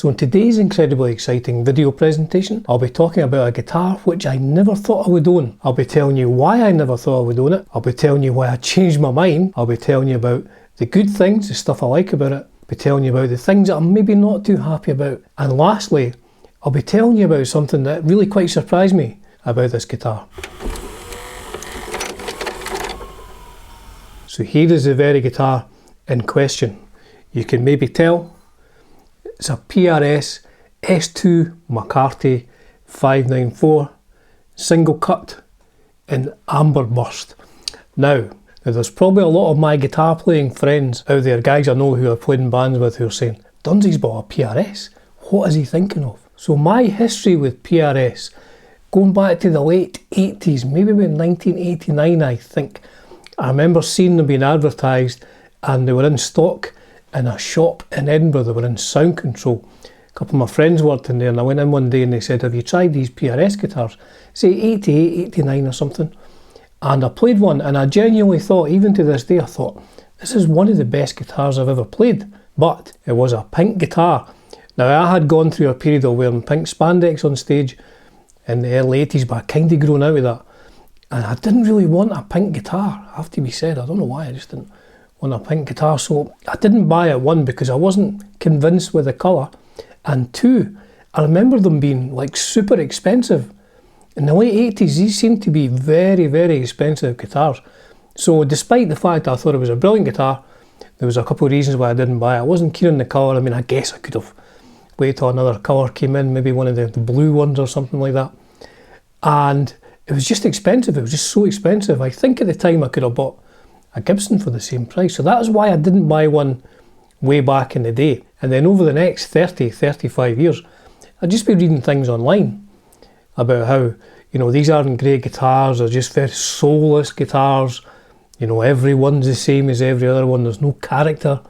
So in today's incredibly exciting video presentation, I'll be talking about a guitar which I never thought I would own. I'll be telling you why I never thought I would own it. I'll be telling you why I changed my mind. I'll be telling you about the good things, the stuff I like about it. I'll be telling you about the things that I'm maybe not too happy about. And lastly, I'll be telling you about something that really quite surprised me about this guitar. So here is the very guitar in question. You can maybe tell it's a PRS S2 McCarty 594 single cut in amber burst. Now there's probably a lot of my guitar playing friends out there, guys I know who I've played in bands with, who are saying, Dunsy's bought a PRS, what is he thinking of? So my history with PRS, going back to the late 80s, maybe about 1989 I think, I remember seeing them being advertised and they were in stock in a shop in Edinburgh. They were in sound control. A couple of my friends worked in there and I went in one day and they said, have you tried these PRS guitars? Say 88, 89 or something. And I played one and I genuinely thought, even to this day, I thought, this is one of the best guitars I've ever played. But it was a pink guitar. Now I had gone through a period of wearing pink spandex on stage in the early 80s, but I kind of grown out of that. And I didn't really want a pink guitar, I have to be said. I don't know why, I just didn't want a pink guitar. So I didn't buy it, one, because I wasn't convinced with the colour. And two, I remember them being like super expensive. In the late 80s, these seemed to be very, very expensive guitars. So despite the fact that I thought it was a brilliant guitar, there was a couple of reasons why I didn't buy it. I wasn't keen on the colour. I mean, I guess I could have waited till another colour came in, maybe one of the blue ones or something like that. And it was just expensive. It was just so expensive. I think at the time I could have bought a Gibson for the same price. So that is why I didn't buy one way back in the day. And then over the next 30, 35 years, I'd just be reading things online about how, you know, these aren't great guitars, they're just very soulless guitars. You know, every one's the same as every other one. There's no character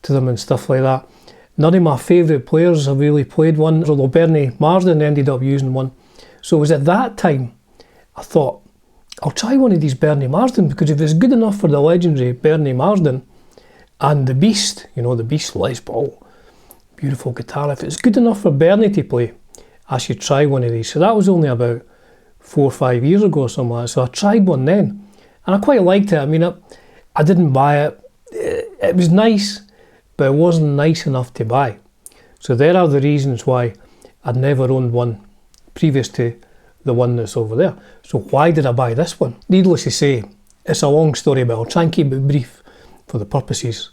to them and stuff like that. None of my favourite players have really played one, although Bernie Marsden ended up using one. So it was at that time I thought, I'll try one of these Bernie Marsden, because if it's good enough for the legendary Bernie Marsden and the Beast, you know, the Beast Les Paul, beautiful guitar, if it's good enough for Bernie to play, I should try one of these. So that was only about 4 or 5 years ago or something like that. So I tried one then and I quite liked it. I mean, I didn't buy it. It was nice, but it wasn't nice enough to buy. So there are the reasons why I'd never owned one previous to the one that's over there. So why did I buy this one? Needless to say, it's a long story, but I'll try and keep it brief for the purposes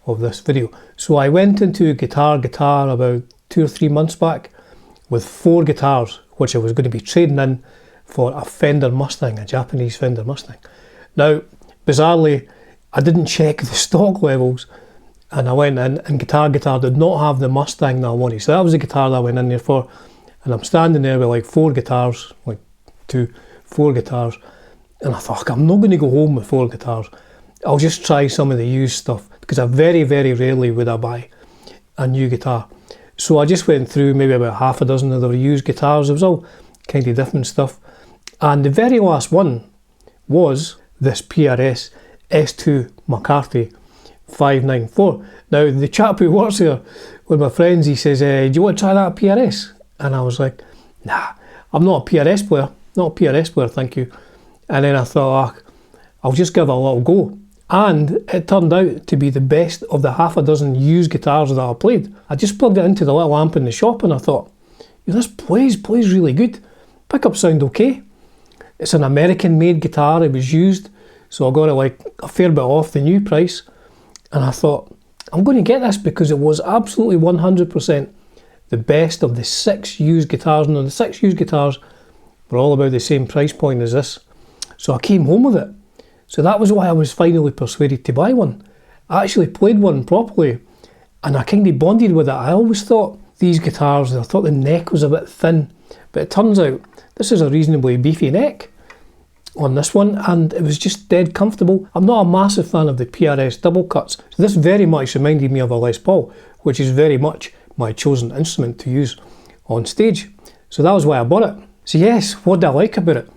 of this video. So I went into guitar about 2 or 3 months back with 4 guitars, which I was going to be trading in for a Fender Mustang, a Japanese Fender Mustang. Now, bizarrely, I didn't check the stock levels, and I went in and guitar did not have the Mustang that I wanted. So that was the guitar that I went in there for. And I'm standing there with like 4 guitars, like 4 guitars. And I thought, I'm not going to go home with 4 guitars. I'll just try some of the used stuff, because I very, very rarely would I buy a new guitar. So I just went through maybe about half a dozen of the used guitars. It was all kind of different stuff. And the very last one was this PRS S2 McCarty 594. Now, the chap who works here with my friends, he says, do you want to try that PRS? And I was like, nah, I'm not a PRS player. Not a PRS player, thank you. And then I thought, I'll just give it a little go. And it turned out to be the best of the half a dozen used guitars that I played. I just plugged it into the little amp in the shop and I thought, this plays really good. Pickups sound okay. It's an American made guitar, it was used. So I got it like a fair bit off the new price. And I thought, I'm going to get this because it was absolutely 100% the best of the 6 used guitars. And the 6 used guitars were all about the same price point as this. So I came home with it. So that was why I was finally persuaded to buy one. I actually played one properly and I kind of bonded with it. I always thought these guitars, I thought the neck was a bit thin, but it turns out this is a reasonably beefy neck on this one, and it was just dead comfortable. I'm not a massive fan of the PRS double cuts, so this very much reminded me of a Les Paul, which is very much my chosen instrument to use on stage. So that was why I bought it. So yes, what do I like about it?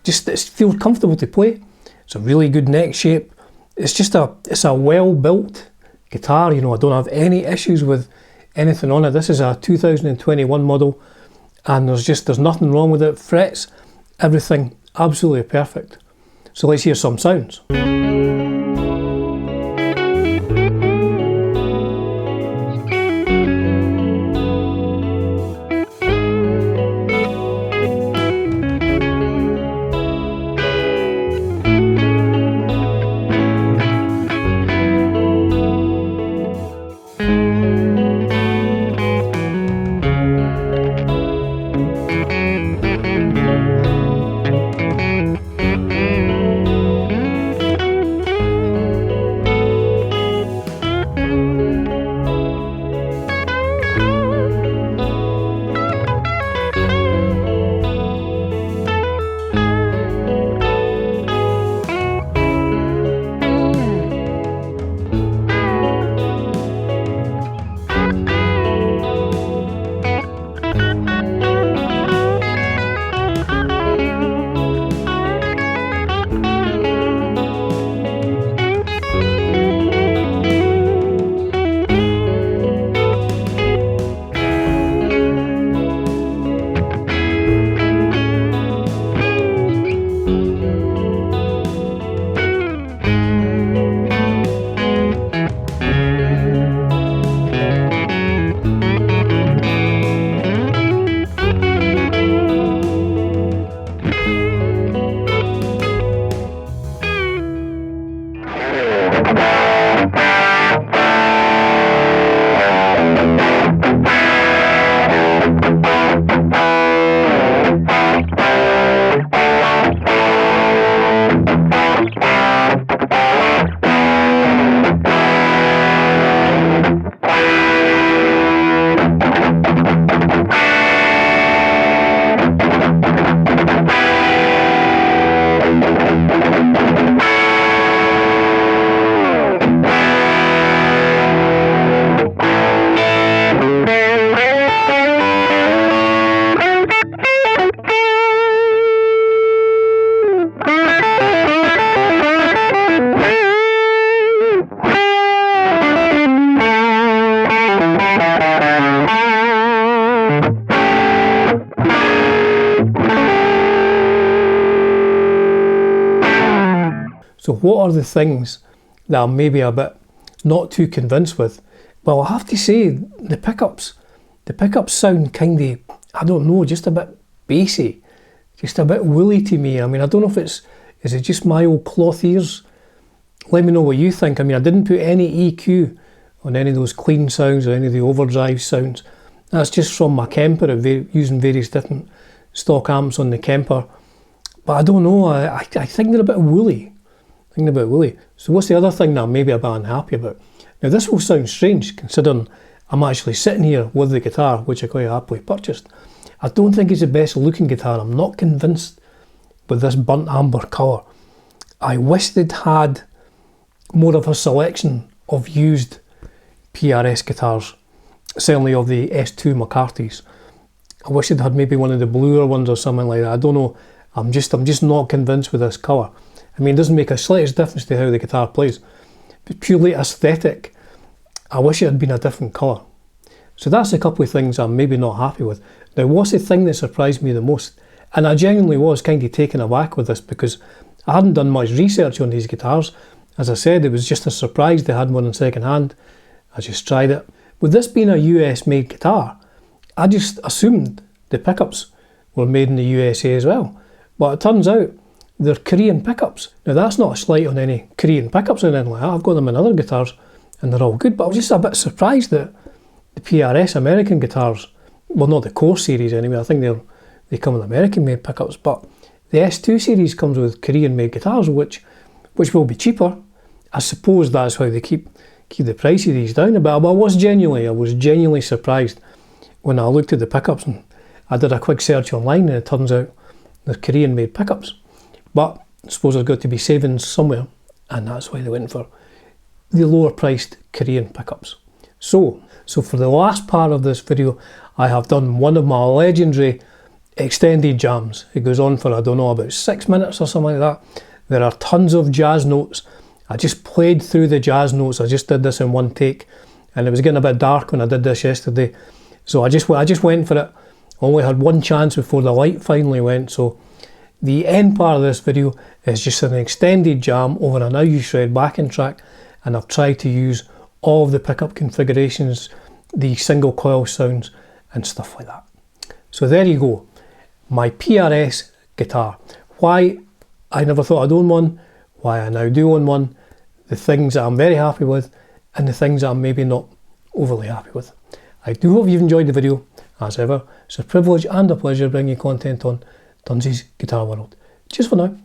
Just it feels comfortable to play. It's a really good neck shape. It's a well built guitar. You know, I don't have any issues with anything on it. This is a 2021 model, and there's nothing wrong with it. Frets, everything, absolutely perfect. So let's hear some sounds. So what are the things that I'm maybe a bit not too convinced with? Well, I have to say, the pickups sound kind of, I don't know, just a bit bassy, just a bit woolly to me. I mean, I don't know if is it just my old cloth ears? Let me know what you think. I mean, I didn't put any EQ on any of those clean sounds or any of the overdrive sounds. That's just from my Kemper, using various different stock amps on the Kemper. But I don't know, I think they're a bit woolly. So what's the other thing that I'm maybe a bit unhappy about? Now this will sound strange considering I'm actually sitting here with the guitar, which I quite happily purchased. I don't think it's the best looking guitar. I'm not convinced with this burnt amber colour. I wish they'd had more of a selection of used PRS guitars, certainly of the S2 McCartys. I wish they'd had maybe one of the bluer ones or something like that. I don't know, I'm just not convinced with this colour. I mean, it doesn't make a slightest difference to how the guitar plays, but purely aesthetic, I wish it had been a different colour. So that's a couple of things I'm maybe not happy with. Now, what's the thing that surprised me the most? And I genuinely was kind of taken aback with this because I hadn't done much research on these guitars. As I said, it was just a surprise they had one in second hand. I just tried it. With this being a US made guitar, I just assumed the pickups were made in the USA as well. But it turns out they're Korean pickups. Now that's not a slight on any Korean pickups or anything like that. I've got them in other guitars and they're all good, but I was just a bit surprised that the PRS American guitars, well, not the Core series anyway, I think they come with American made pickups, but the S2 series comes with Korean made guitars, which will be cheaper. I suppose that's how they keep the price of these down. But I was genuinely surprised when I looked at the pickups and I did a quick search online and it turns out they're Korean made pickups. But I suppose there's got to be savings somewhere, and that's why they went for the lower priced Korean pickups. So for the last part of this video, I have done one of my legendary extended jams. It goes on for, I don't know, about 6 minutes or something like that. There are tons of jazz notes. I just played through the jazz notes. I just did this in one take, and it was getting a bit dark when I did this yesterday, so I just went for it. Only had one chance before the light finally went. So the end part of this video is just an extended jam over an IU shred backing track, and I've tried to use all of the pickup configurations, the single coil sounds and stuff like that. So there you go, my PRS guitar. Why I never thought I'd own one, why I now do own one, the things that I'm very happy with and the things that I'm maybe not overly happy with. I do hope you've enjoyed the video. As ever, it's a privilege and a pleasure bringing you content on Dunsy's Guitar World. Cheers for now.